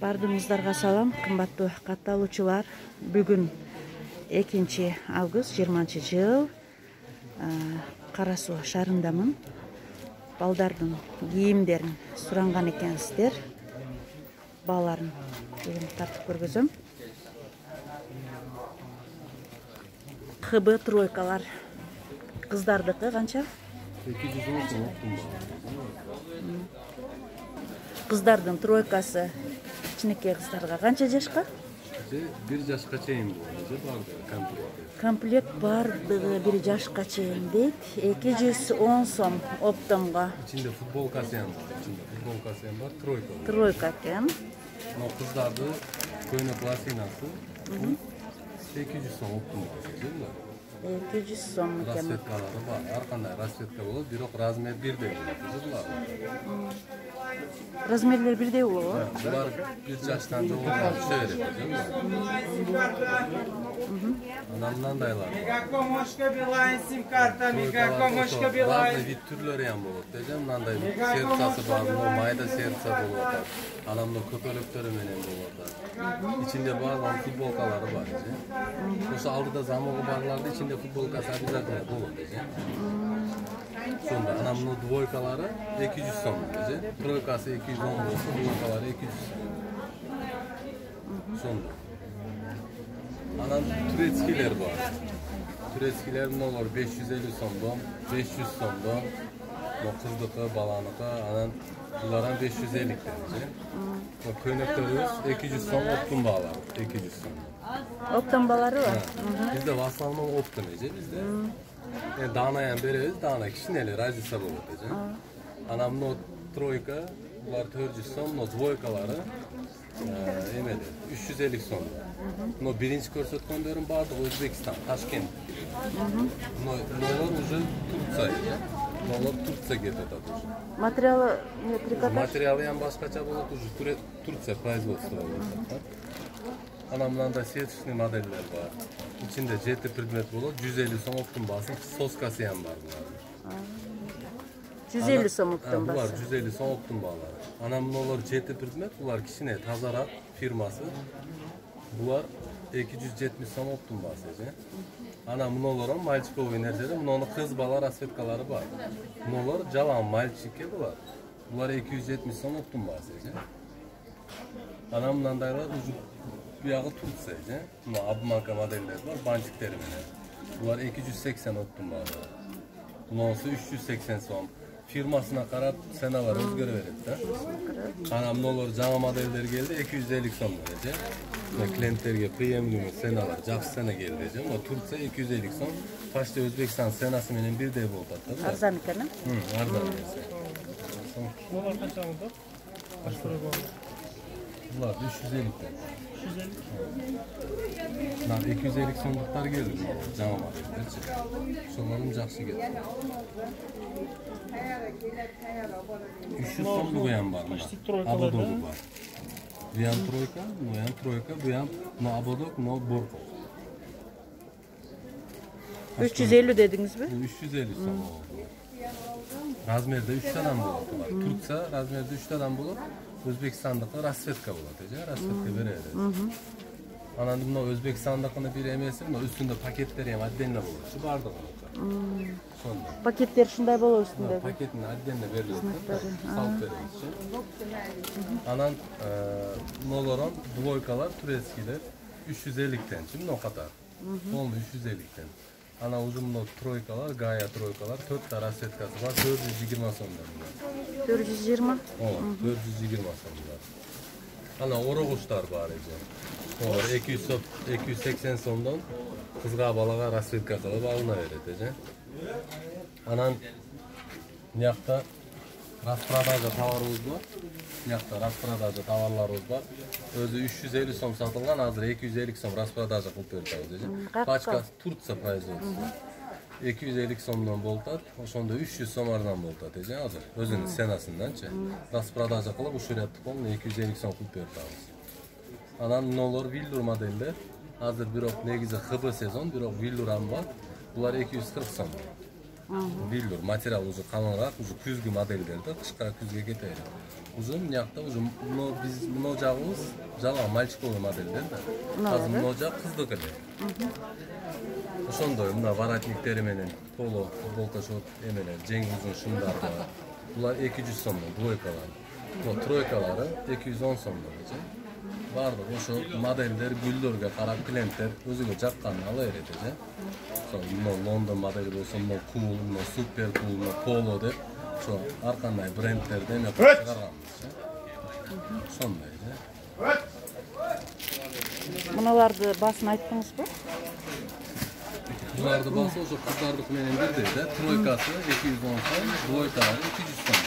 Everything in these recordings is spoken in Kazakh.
Бардыгыңыздарга салам, кымбаттуу катталуучулар. Бүгүн 2 август 20-жыл. Кара Суу шаарындамын. Балдардын кийимдерин суранган экенсиздер. Бааларын бүгүн тартып көргөзөм. ХБ тройкалар. Кыздардыкы канча? 210 сом. Кыздардын тройкасы кичинекей кыздарга канча жашка? 1 жашка чейин болот, комплект. Комплект бардыгы 1 жашка чейин дейт. 210 сом оптомго. İçinde futbolkası бар, тройка. Тройка экен. Но кыздарды көйнө пластинасы 200 сом оптом. 200 сом экен. Расцветкалары бар. Ар кандай расцветка болот, бирок размер бирдей болот. Размерлер бирдей болот. Булар 1 жаштан жогору түшө берет. Анандайлар. Мегакомошка Билайн сим-карта, Мегакомошка Билайн. Разный вид түрлөрү ham болот. Мындай сердцасы бар, майда сердца болот. Анан көпөлөктөрү менен болот. İçinde баардык футболкалары бар. Ошо алдыда замогу барларды içinde футболкасы обязательно болот. Sonda anam двойкалары 200 сом. Тройкасы 210 болсо, двойкалары 200 сом. Sonda. Анан турецкилер бар. Турецкилер мыналар 550 сомдон, 500 сомдон. Кыздыкы, баланыкы, анан булардан 550 теңге. Көйнөктөрүбүз 200 сом оптун баалары, 200 сом. Оптом баалары бар. Бизде в основном оптун бизде. Данаян беребиз, дана кичинелер разница болот эже. Анан мына тройка, булар 400 сом, мына двойкалары эмеде 350 сом. Но биринчи көрсөткөндөрүн баардыгы Өзбекстан, Ташкент. Мыналар уже Турция. Мыналар Турция кетип атат уже. Материалы трикотаж? Материалы ham башкача болот, уже Турция производство болот. Анан мындай сеточный модельдер бар. İçinde 7 предмет болот, 150 сом оптун баасы, соскасы ham бар булардын. 150 сом оптун баасы. Булар 150 сом оптун баалары. Анан мыналар 7 предмет, булар кичине тазараак фирмасы. Булар 270 сом оптун баасы. Анан мыналар мальчиковый нерселер, мынаны кыз бала расцветкалары бар. Мыналар жалаң мальчикке булар. Булар 270 сом оптун баасы. Анан мындайлар бияғы Турция, обманка модельдер бар, бантиктери менен. Булар 280 оптун баары. Мынасы 380 сом. Фирмасына карап ценалар өзгөрө берет да. Анан мыналар жаңы модельдер келди, 250 сом берет. Клиенттерге приемлемый ценалар, жакшы цена келди. Мына Турция 250 сом, почти Өзбекстан ценасы менен бирдей болуп атат. Арзан экен, арзан. Булар канча болот? Булар 350 тен. 250 сомдуктар келди, жаңы модельдерчи. Ошолордун жакшы кетти. 300 сомдугу ham бар. Абодогу бар. Буян тройка, буян тройка, буян абодок, борко. 350 дедиңизби? 350 сом. Размерде 3 тадан болот. Турция размерде 3 тадан болот. Өзбекстандыкы расцветка болот, расцветка берет. Анан мына Өзбекстандыкыны бир эмеси, мына үстүндө пакеттери ham отдельно болот. Бардыгы. Сонда. Пакеттер ушундай болот үстүндө. Пакетин отдельно берилет. Салып беребиз. Анан мыналар двойкалар, турецкилер 350 тен, мына катар. Полный 350 тен. Ana uzun troykalar, Gaia troykalar, 4 ta расцветкасы бар, 420 сомдон. 420? 420 сомдон. Ana орогуштар бар эже. Олар 280 сомдон кызга балага расцветка кылып алына берет эже. Анан мыякта распродажа товарыбыз бар. Мыякта распродажа товарларыбыз бар. Өзү 350 сом сатылган, азыр 250 сом распродажа кылып беребиз эже. Пачка Турция производства. 250 сомдон болтат, ошондо 300 сом арзан болтат эже азыр. Өзүнүн ценасынданчы. Распродажа кылып ушурятты полный 250 сом кылып беребиз. Анан мыналар виллур модельдер. Азыр бирок негизи ХБ сезон, бирок виллурам бар. Булар 240 сом. Bildir, material uzu kalınrak, uzu küzgü modellerde, kışka küzge geteydi. Uzun, yakta uzun, biz bunu ocağımız, jala malçikoğlu modeller de. Hazır bunu ocağı kızdık ele. Ошондой мына воротниктери менен поло футболка шорт эмелер жең узун шымдар бар. Булар 200 сомдон двойкалар. Бул тройкалары 210 сомдон эже. Бардык ошо моделдер гүлдөргө карап клиенттер өзүгө жакканын ала берет эже. Мына Лондон модели болсо, мына cool, мына супер cool, мына поло деп ошо ар кандай брендтерден чыгарганбыз. Ошондой эже. Мыналарды басын айттыңызбы? Bunlarda bahsi olsa kızlardık menен birdir de. Troykası 210 son, двойкалары 200 son.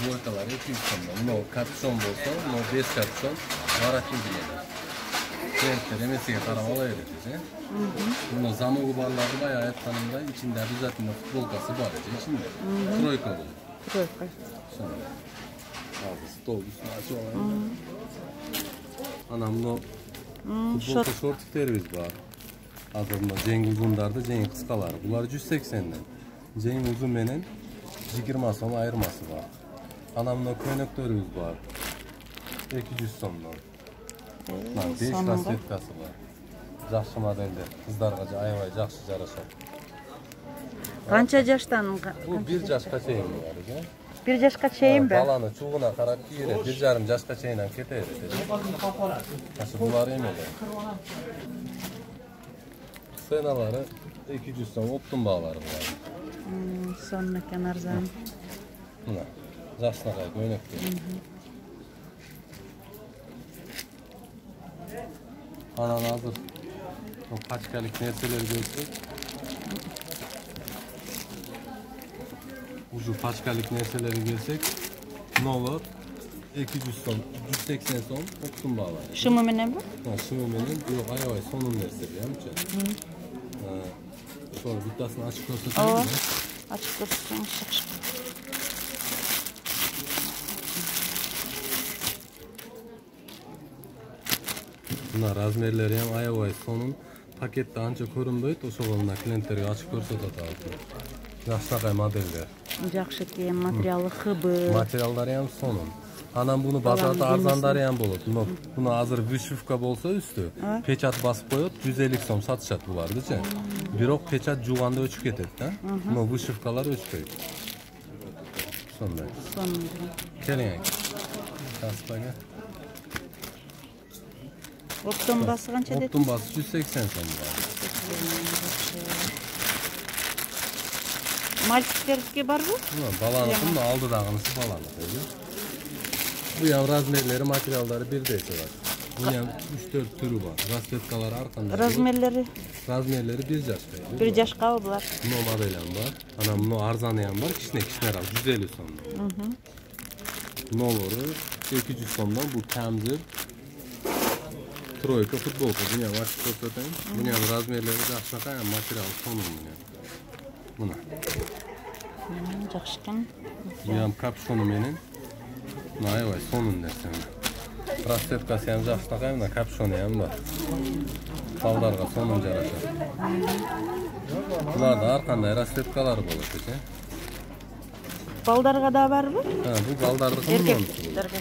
Двойкалары 200 son. Bunu kapşon bolsa, bunu 5 kapşon varatın diyelim. Klientler emesiye karamalı eritece. Bunu zamogı barlarda bayağı etkanında içinde düzeltinde futbolkası var içinde. Troyka bu. Troyka. Sonra. Ağzı stol üstüne açı olayım. Anam bunu futbolka şortiklerimiz var. Adamda jeng uzundarda jeng kıskaları. Bunlar 180'den. Jeng uzun menen 20 som ayırması var. Anamda köyneklerimiz var. 200 somdan. 5 kasetkası var. Жақсы modelder. Kızlarga aябай жақсы жарашат. Qancha yoshdan? Bu 1 yaşka çeyin var. 1 yoshga cheyin mi? Balani çuğuna qarab kiyire 1,5 yaşka çeyinden keteydi. Aşı bular emeli. Senaları 200 son optum bağları var. Sonraken arzan. Buna. Жақсына қай көйнекте. Anan hazır. O paçkalik nerseleri görsek. Ucu paçkalik nerseleri görsek. Ne olur? 200 son, 180 son optum bağları. Şımı menen mi? Şımı menen yok aябай sonun nerseleri ямчы. Sonra bittasını açık göstereyim mi? Açık göstereyim. Bunlar razmerleri hem aябай sonun pakette anca көрүнбөйт, ошоголуна клиенттерге ачык көрсөтөт алты. Жакшынакай моделдер. Жакшы кийим материалы хыбы. Материалдары hem sonun. Анан буну базарда арзандары hem болот. Буну азыр вышивка болсо үстү, печат басып коет, 150 сом сатышат булардычы. Бирок печат жууганда өчүп кетет да. Но вышивкалар өчпөйт. Сондай. Келиң. Таспага. Оптун басы канча dedi? Оптун басы 180 сом бар. Мальчиктерге барбы? Баланыкын алдыдагынысы баланык. Bu yan razmerleri, materialları bir de var. Bu yan 3-4 türü var. Rasvetkалары арканда. Razmerleri 1 yaşka. 1 yaşka bular. Bunu modelen var. Ana bunu arzanı yan var. Kişine 150 somdan. Noloru 200 somdan bu kamzir. Troyka futbolka. Bu yan açık göstereyim. Bu yan razmerleri yaşka yan material sonun bunu. Buna. Жақшыкын. Bu yan kapşonu menin. Aябай сонун нерсе. Расцветкасы ham жақсынакай, мына капшоны ham бар. Балдарга сонун жарашат. Буларда ар кандай расцветкалары болот экен. Балдарга да барбы? Bu балдардыкы Эркектерге.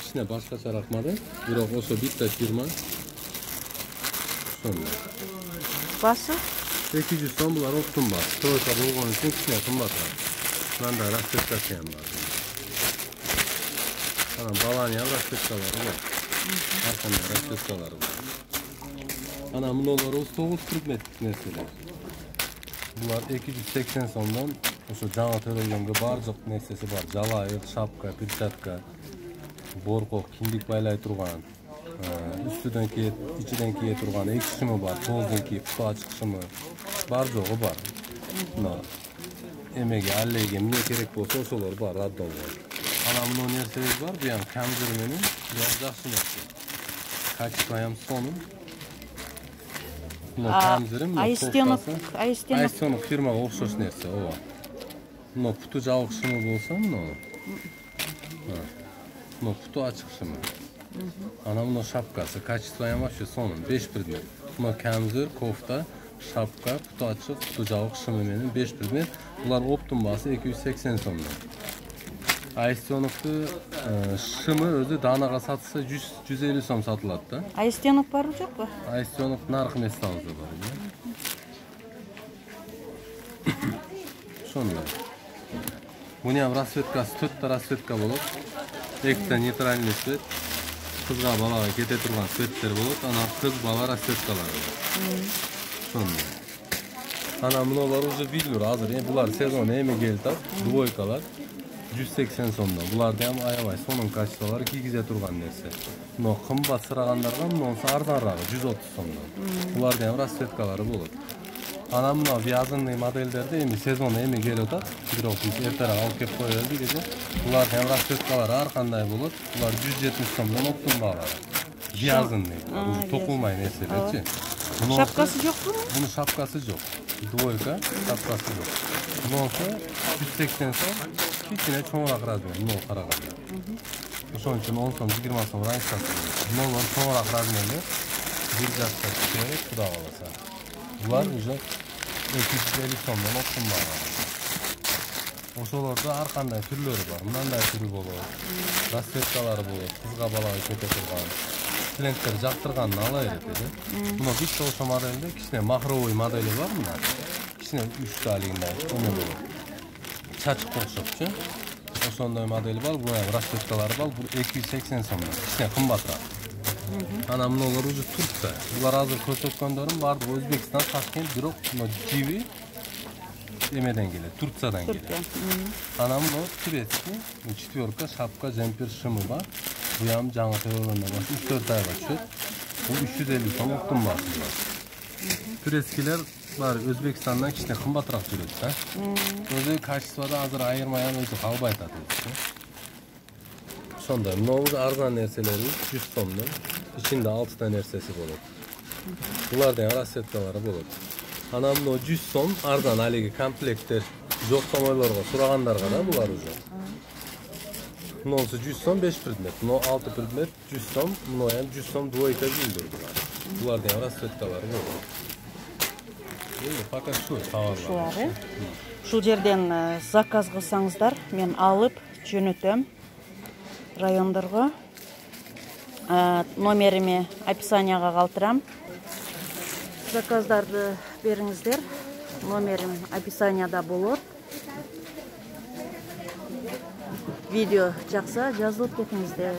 Кичине башкачараак модель, бирок ошо битта фирма. Сонун. Басы? 200 сом булар оптум бар. Тройка болгон үчүн кичине кымбатыраак. Мында расцветкасы ham бар. Balan yan rasvetkaları var. Arkamda rasvetkaları var. Ana bunlar 940 metrik nesneler. Bunlar 280 somdan o'sha жаңа төрөлгөнгө бардык нерсеси бар. Жалайык, шапка, перчатка, боркок, киндик байлай турган, үстүдөн кийет, ичиден кие турган эки шымы бар. Тоздон кийип, суу ачык шымы бар жогу бар. Мына эмеге, аллеге эмне керек болсо ошолор бар, раддон бар. Ana bunun nersemiz var, bu yan kamzirmenin biraz жақсы nerse. Качество hem sonun. Bunu kamzirim, bunu soğukası. Ayıstionuk firmaga okşoş nerse, o var. Bunu putu jabık şımı bolsa, bunu putu açık şımı. Ana bunun şapkası, качество hem вообще sonun, 5 предмет. Bunu kamzir, kofta, Şapka, kutu açık, kutu jabık şımı menен 5 предмет. Bular optum bası 280 so'mdan. Аистионокты шымы өзү даанаға сатылса 100-150 сом сатылат да. Аистенок барбы жокпу? Аистионок наркы месалызы бар. Сонда. Буны ham расцветкасы 4 та расцветка болот. Экта нейтральный цвет. Кызга балага кете турган цветтер болот. Ана кыз бала расцветкалары. Сонда. Ана мыналар уже билбейм азыр. Булар сезон эми келип атат. Двойкалар. 180 сомдон. Буларды ham аябай сонун качестволору кийгизе турган нерсе. Но кымбат сырагандарга монусу арзанрагы 130 сомдон. Буларды ham расцветкалары болот. Ана мына вязанный модельдерде эми сезон эми келип атат. Бирок биз эртерээк алып кеп кое бердик эже. Буларды ham расцветкалары ар кандай болот. Булар 170 сомдон оптум багары. Вязанный, токулмай нерселерчи. Шапкасы жокпу? Bunun şapkası yok. Двойка, şapkası yok. Bununsa 180 сом. Кичине чоңураак размер, мына караганда. Ошон үчүн 10 сом, 20 сом разницасы бар. Мыналар чоңураак размерлер. Бир жашка керек, Кудай кааласа. Булар уже 250 сомдон оптум багары. Ошолордо ар кандай түрлөрү бар. Мындай түрү болот. Расцветкалары болот. Кызга балага кете турган. Клиенттер жактырганын ала берет эже. Мына битте ошо модельде кичине махровый модели бар мына. Кичине 3 талигинде эме болот. Чачык окшопчу. Ошондой модели бар. Бул расцветкалары бар. Бул 280 сомдон. Кичине кымбатыраак. Ана мыналар уже Турция. Булар азыр көрсөткөндөрүм баардыгы Өзбекстан, Ташкент, бирок мына жиби эмеден келет, Турциядан келет. Ана мына турецкий, четверка, шапка, жемпер, шымы бар. Бу ham жаңы төлөгөндөн башка 3-4 айга түшөт. Бул 350 сом оптум бар. Турецкилер бар Өзбекстандан кичине кымбатыраак жүрөт да. Өзү качествода азыр айырмай өзү калбай атат. Ошондой мына арзан нерселери 100 сомдон. İçinde 6 tane nersesi bolot. Булардын расцветкалары болот. Ана мына 100 сом арзан алиги комплекттер жоктомойлорго сурагандарга да булар уже. Мынасы 100 сом 5 предмет. Мына 6 предмет 100 сом, мына ham 100 сом двойка билдир булар. Булардын расцветкалары болот. Пока şu товарлар. Ушул жерден заказ кылсаңыздар, мен алып жөнөтөм райондорго. Номерimi описанияга калтырам. Заказдарды бериңиздер. Номерим описанияда болот. Видео жакса жазылып кетиңиздер.